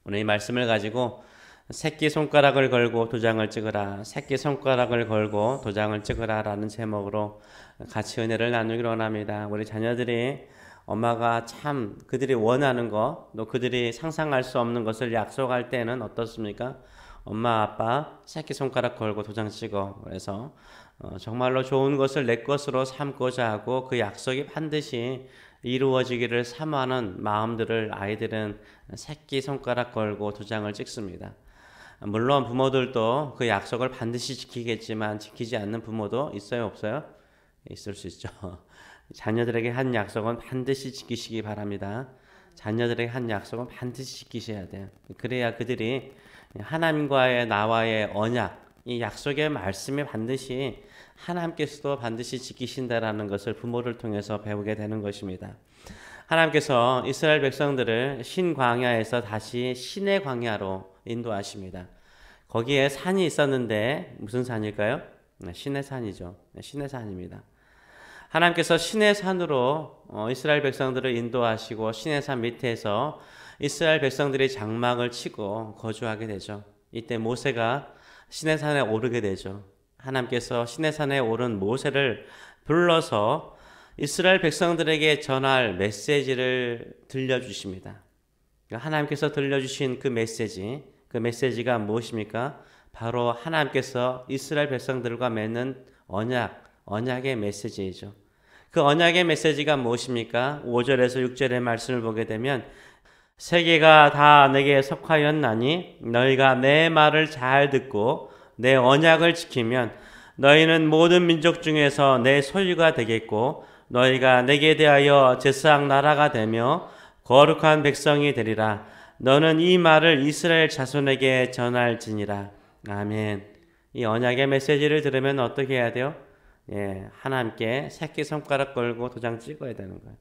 오늘 이 말씀을 가지고 새끼손가락을 걸고 도장을 찍으라, 새끼손가락을 걸고 도장을 찍으라 라는 제목으로 같이 은혜를 나누기로 원합니다. 우리 자녀들이 엄마가 참 그들이 원하는 것, 또 그들이 상상할 수 없는 것을 약속할 때는 어떻습니까? 엄마 아빠 새끼손가락 걸고 도장 찍어. 그래서 정말로 좋은 것을 내 것으로 삼고자 하고 그 약속이 반드시 이루어지기를 사모하는 마음들을 아이들은 새끼손가락 걸고 도장을 찍습니다. 물론 부모들도 그 약속을 반드시 지키겠지만 지키지 않는 부모도 있어요, 없어요? 있을 수 있죠. 자녀들에게 한 약속은 반드시 지키시기 바랍니다. 자녀들에게 한 약속은 반드시 지키셔야 돼요. 그래야 그들이 하나님과의 나와의 언약, 이 약속의 말씀이 반드시 하나님께서도 반드시 지키신다라는 것을 부모를 통해서 배우게 되는 것입니다. 하나님께서 이스라엘 백성들을 신광야에서 다시 신의 광야로 인도하십니다. 거기에 산이 있었는데 무슨 산일까요? 신의 산이죠. 신의 산입니다. 하나님께서 신의 산으로 이스라엘 백성들을 인도하시고 신의 산 밑에서 이스라엘 백성들이 장막을 치고 거주하게 되죠. 이때 모세가 신의 산에 오르게 되죠. 하나님께서 신의 산에 오른 모세를 불러서 이스라엘 백성들에게 전할 메시지를 들려주십니다. 하나님께서 들려주신 그 메시지가 무엇입니까? 바로 하나님께서 이스라엘 백성들과 맺는 언약의 메시지이죠. 그 언약의 메시지가 무엇입니까? 5절에서 6절의 말씀을 보게 되면 세계가 다 내게 속하였나니 너희가 내 말을 잘 듣고 내 언약을 지키면 너희는 모든 민족 중에서 내 소유가 되겠고 너희가 내게 대하여 제사장 나라가 되며 거룩한 백성이 되리라. 너는 이 말을 이스라엘 자손에게 전할지니라. 아멘. 이 언약의 메시지를 들으면 어떻게 해야 돼요? 하나님께 새끼손가락 걸고 도장 찍어야 되는 거예요.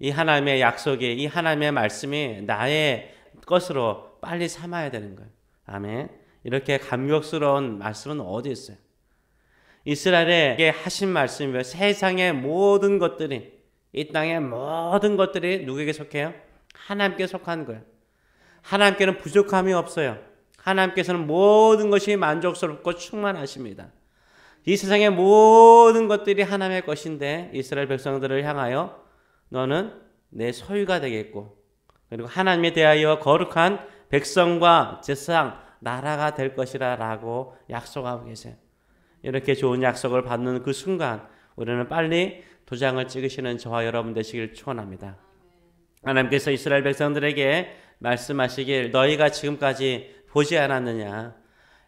이 하나님의 약속이, 이 하나님의 말씀이 나의 것으로 빨리 삼아야 되는 거예요. 아멘. 이렇게 감격스러운 말씀은 어디 있어요? 이스라엘에게 하신 말씀이며 세상의 모든 것들이, 이 땅의 모든 것들이 누구에게 속해요? 하나님께 속한 거예요. 하나님께는 부족함이 없어요. 하나님께서는 모든 것이 만족스럽고 충만하십니다. 이 세상의 모든 것들이 하나님의 것인데 이스라엘 백성들을 향하여 너는 내 소유가 되겠고 그리고 하나님에 대하여 거룩한 백성과 제사장 나라가 될 것이라 라고 약속하고 계세요. 이렇게 좋은 약속을 받는 그 순간 우리는 빨리 도장을 찍으시는 저와 여러분 되시길 축원합니다. 하나님께서 이스라엘 백성들에게 말씀하시길 너희가 지금까지 보지 않았느냐?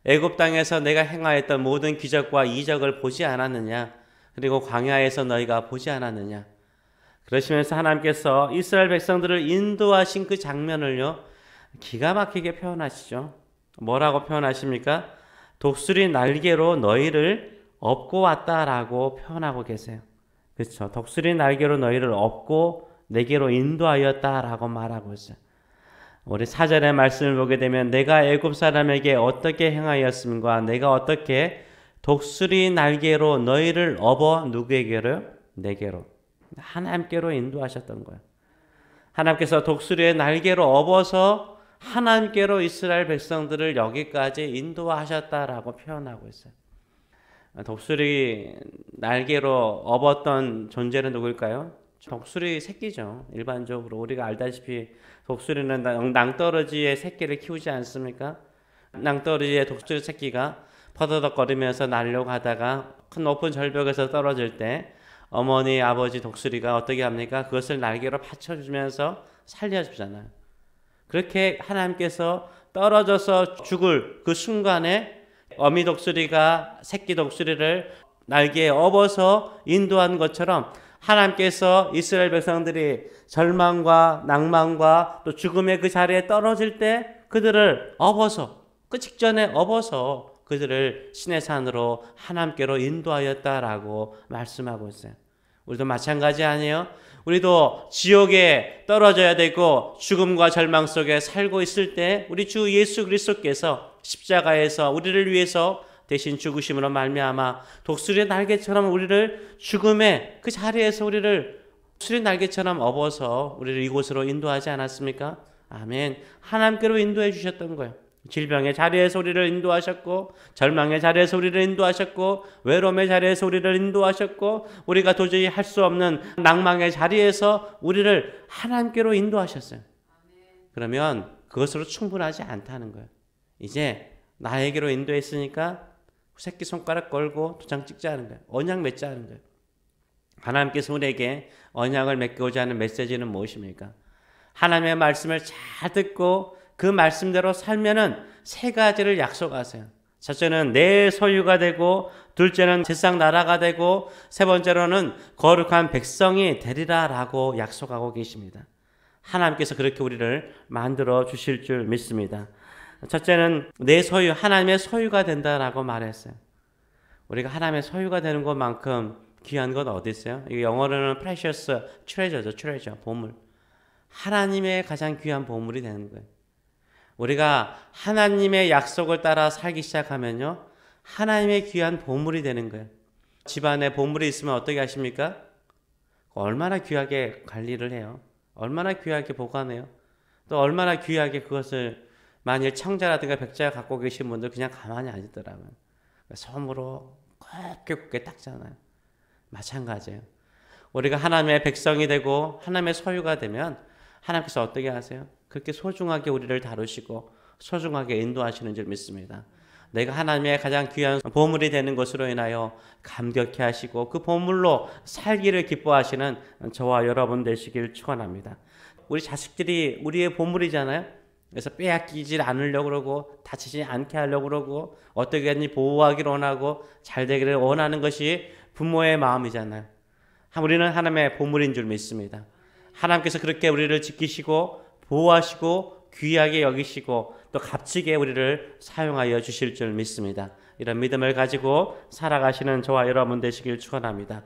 애굽 땅에서 내가 행하였던 모든 기적과 이적을 보지 않았느냐? 그리고 광야에서 너희가 보지 않았느냐? 그러시면서 하나님께서 이스라엘 백성들을 인도하신 그 장면을요 기가 막히게 표현하시죠. 뭐라고 표현하십니까? 독수리 날개로 너희를 업고 왔다라고 표현하고 계세요. 그렇죠. 독수리 날개로 너희를 업고 내게로 인도하였다라고 말하고 있어요. 우리 4절의 말씀을 보게 되면 내가 애굽 사람에게 어떻게 행하였음과 내가 어떻게 독수리 날개로 너희를 업어 누구에게로요? 내게로. 하나님께로 인도하셨던 거예요. 하나님께서 독수리의 날개로 업어서 하나님께로 이스라엘 백성들을 여기까지 인도하셨다라고 표현하고 있어요. 독수리 날개로 업었던 존재는 누구일까요? 독수리 새끼죠. 일반적으로 우리가 알다시피 독수리는 낭떠러지의 새끼를 키우지 않습니까? 낭떠러지의 독수리 새끼가 퍼더덕거리면서 날려고 하다가 큰 높은 절벽에서 떨어질 때 어머니, 아버지 독수리가 어떻게 합니까? 그것을 날개로 받쳐주면서 살려주잖아요. 그렇게 하나님께서 떨어져서 죽을 그 순간에 어미 독수리가 새끼 독수리를 날개에 업어서 인도한 것처럼 하나님께서 이스라엘 백성들이 절망과 낭만과 또 죽음의 그 자리에 떨어질 때 그들을 업어서 그 직전에 업어서 그들을 신의 산으로 하나님께로 인도하였다라고 말씀하고 있어요. 우리도 마찬가지 아니에요? 우리도 지옥에 떨어져야 되고 죽음과 절망 속에 살고 있을 때 우리 주 예수 그리스도께서 십자가에서 우리를 위해서 대신 죽으심으로 말미암아 독수리 날개처럼 우리를 죽음의 그 자리에서 우리를 독수리 날개처럼 업어서 우리를 이곳으로 인도하지 않았습니까? 아멘. 하나님께로 인도해 주셨던 거예요. 질병의 자리에서 우리를 인도하셨고, 절망의 자리에서 우리를 인도하셨고, 외로움의 자리에서 우리를 인도하셨고, 우리가 도저히 할 수 없는 낭망의 자리에서 우리를 하나님께로 인도하셨어요. 그러면 그것으로 충분하지 않다는 거예요. 이제 나에게로 인도했으니까 새끼손가락 걸고 도장 찍자는 거예요. 언약 맺자는 거예요. 하나님께서 우리에게 언약을 맺고자 하는 메시지는 무엇입니까? 하나님의 말씀을 잘 듣고 그 말씀대로 살면은 세 가지를 약속하세요. 첫째는 내 소유가 되고, 둘째는 제사장 나라가 되고, 세 번째로는 거룩한 백성이 되리라라고 약속하고 계십니다. 하나님께서 그렇게 우리를 만들어 주실 줄 믿습니다. 첫째는 내 소유, 하나님의 소유가 된다라고 말했어요. 우리가 하나님의 소유가 되는 것만큼 귀한 건 어디 있어요? 이게 영어로는 precious treasure죠. treasure, 보물. 하나님의 가장 귀한 보물이 되는 거예요. 우리가 하나님의 약속을 따라 살기 시작하면요, 하나님의 귀한 보물이 되는 거예요. 집안에 보물이 있으면 어떻게 하십니까? 얼마나 귀하게 관리를 해요. 얼마나 귀하게 보관해요. 또 얼마나 귀하게 그것을, 만일 청자라든가 백자가 갖고 계신 분들 그냥 가만히 안 있더라고요. 손으로 곱게 닦잖아요. 마찬가지예요. 우리가 하나님의 백성이 되고 하나님의 소유가 되면 하나님께서 어떻게 하세요? 그렇게 소중하게 우리를 다루시고 소중하게 인도하시는 줄 믿습니다. 내가 하나님의 가장 귀한 보물이 되는 것으로 인하여 감격해 하시고 그 보물로 살기를 기뻐하시는 저와 여러분 되시길 축원합니다. 우리 자식들이 우리의 보물이잖아요. 그래서 빼앗기지 않으려고 그러고 다치지 않게 하려고 그러고 어떻게든지 보호하기를 원하고 잘 되기를 원하는 것이 부모의 마음이잖아요. 우리는 하나님의 보물인 줄 믿습니다. 하나님께서 그렇게 우리를 지키시고 보호하시고 귀하게 여기시고 또 값지게 우리를 사용하여 주실 줄 믿습니다. 이런 믿음을 가지고 살아가시는 저와 여러분 되시길 축원합니다.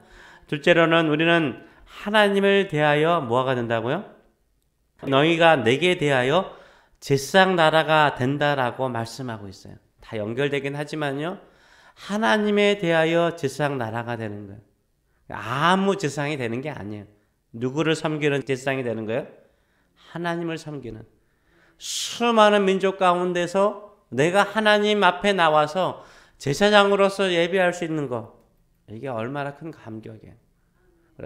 둘째로는 우리는 하나님을 대하여 뭐가 된다고요? 너희가 내게 대하여 제사장 나라가 된다라고 말씀하고 있어요. 다 연결되긴 하지만요, 하나님에 대하여 제사장 나라가 되는 거예요. 아무 제사장이 되는 게 아니에요. 누구를 섬기는 제사장이 되는 거예요? 하나님을 섬기는. 수많은 민족 가운데서 내가 하나님 앞에 나와서 제사장으로서 예배할 수 있는 거, 이게 얼마나 큰 감격이에요.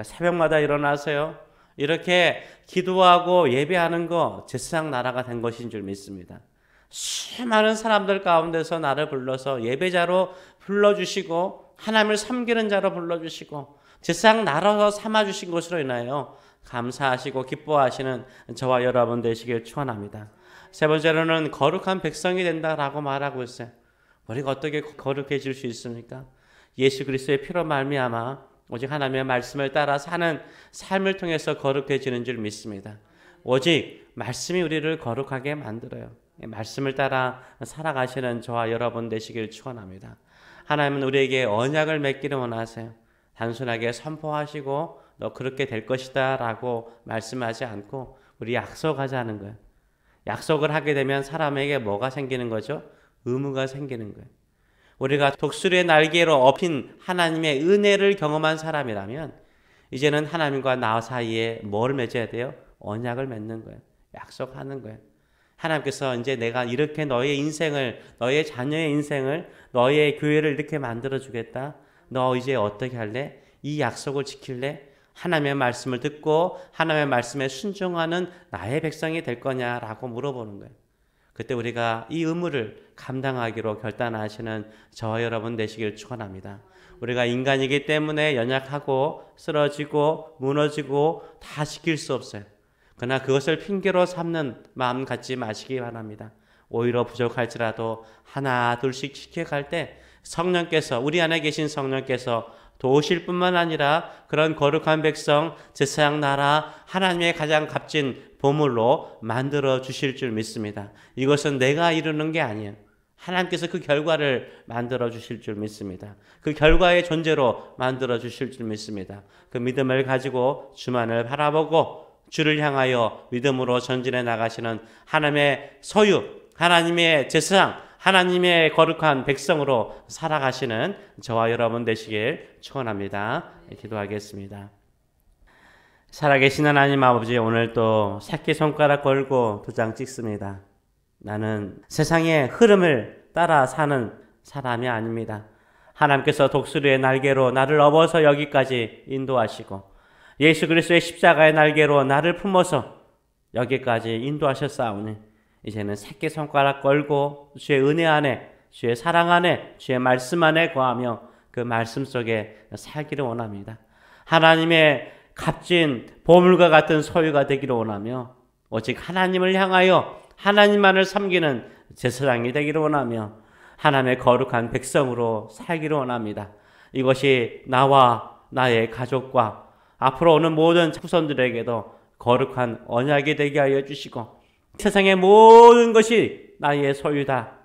새벽마다 일어나서요, 이렇게 기도하고 예배하는 거 제사장 나라가 된 것인 줄 믿습니다. 수많은 사람들 가운데서 나를 불러서 예배자로 불러주시고 하나님을 섬기는 자로 불러주시고 제사장 나라로 삼아주신 것으로 인하여 감사하시고 기뻐하시는 저와 여러분 되시길 축원합니다. 세 번째로는 거룩한 백성이 된다라고 말하고 있어요. 우리가 어떻게 거룩해질 수 있습니까? 예수 그리스도의 피로 말미암아 오직 하나님의 말씀을 따라 사는 삶을 통해서 거룩해지는 줄 믿습니다. 오직 말씀이 우리를 거룩하게 만들어요. 말씀을 따라 살아가시는 저와 여러분 되시길 축원합니다. 하나님은 우리에게 언약을 맺기를 원하세요. 단순하게 선포하시고 너 그렇게 될 것이다 라고 말씀하지 않고 우리 약속하자는 거예요. 약속을 하게 되면 사람에게 뭐가 생기는 거죠? 의무가 생기는 거예요. 우리가 독수리의 날개로 업힌 하나님의 은혜를 경험한 사람이라면 이제는 하나님과 나 사이에 뭘 맺어야 돼요? 언약을 맺는 거예요. 약속하는 거예요. 하나님께서 이제 내가 이렇게 너의 인생을, 너의 자녀의 인생을, 너의 교회를 이렇게 만들어 주겠다. 너 이제 어떻게 할래? 이 약속을 지킬래? 하나님의 말씀을 듣고 하나님의 말씀에 순종하는 나의 백성이 될 거냐라고 물어보는 거예요. 그때 우리가 이 의무를 감당하기로 결단하시는 저와 여러분 되시길 축원합니다. 우리가 인간이기 때문에 연약하고 쓰러지고 무너지고 다 지킬 수 없어요. 그러나 그것을 핑계로 삼는 마음 갖지 마시기 바랍니다. 오히려 부족할지라도 하나 둘씩 지켜갈 때 성령께서, 우리 안에 계신 성령께서 도우실 뿐만 아니라 그런 거룩한 백성, 제사장 나라, 하나님의 가장 값진 보물로 만들어 주실 줄 믿습니다. 이것은 내가 이루는 게 아니에요. 하나님께서 그 결과를 만들어 주실 줄 믿습니다. 그 결과의 존재로 만들어 주실 줄 믿습니다. 그 믿음을 가지고 주만을 바라보고 주를 향하여 믿음으로 전진해 나가시는 하나님의 소유, 하나님의 제사장, 하나님의 거룩한 백성으로 살아가시는 저와 여러분 되시길 축원합니다. 기도하겠습니다. 살아계신 하나님 아버지, 오늘 또 새끼손가락 걸고 도장 찍습니다. 나는 세상의 흐름을 따라 사는 사람이 아닙니다. 하나님께서 독수리의 날개로 나를 업어서 여기까지 인도하시고 예수 그리스도의 십자가의 날개로 나를 품어서 여기까지 인도하셨사오니 이제는 새끼손가락 걸고 주의 은혜 안에, 주의 사랑 안에, 주의 말씀 안에 거하며 그 말씀 속에 살기를 원합니다. 하나님의 값진 보물과 같은 소유가 되기를 원하며 오직 하나님을 향하여 하나님만을 섬기는 제사장이 되기를 원하며 하나님의 거룩한 백성으로 살기를 원합니다. 이것이 나와 나의 가족과 앞으로 오는 모든 후손들에게도 거룩한 언약이 되게 하여 주시고 세상의 모든 것이 나의 소유다.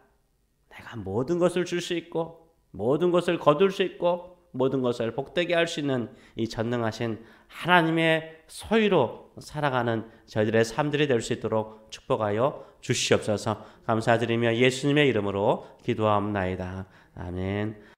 내가 모든 것을 줄 수 있고 모든 것을 거둘 수 있고 모든 것을 복되게 할 수 있는 이 전능하신 하나님의 소유로 살아가는 저희들의 삶들이 될 수 있도록 축복하여 주시옵소서. 감사드리며 예수님의 이름으로 기도하옵나이다. 아멘.